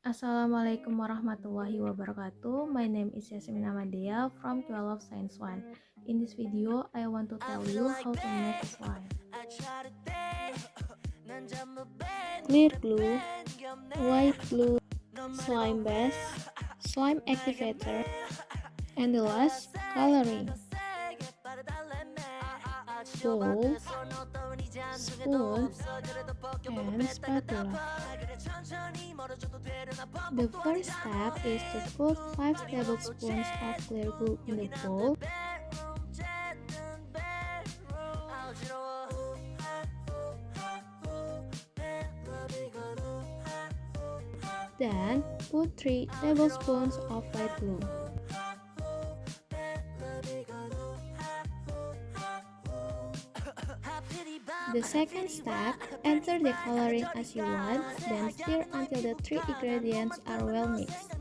Assalamualaikum warahmatullahi wabarakatuh. My name is Yasmin Amadea from 12 Science 1. In this video, I want to tell you how to make a slime. Clear glue, white glue, slime base, slime activator, and the last, coloring. Bowl, spoon, and spatula. The first step is to put 5 tablespoons of clear glue in the bowl. Then put 3 tablespoons of white glue. The second step, enter the coloring as you want, then stir until the 3 ingredients are well mixed.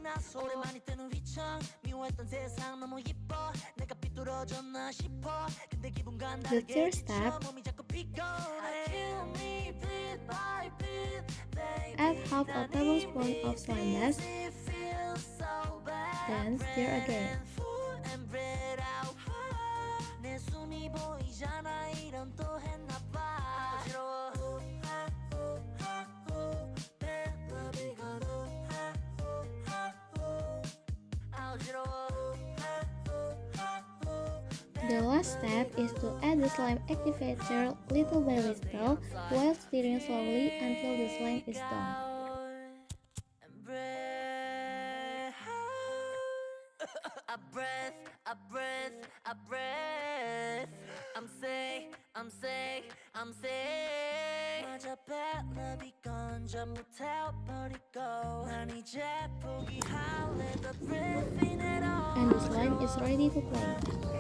The third step, add half a tablespoon of slime base, then stir again. The last step is to add the slime activator little by little while stirring slowly until the slime is done. And the slime is ready to play.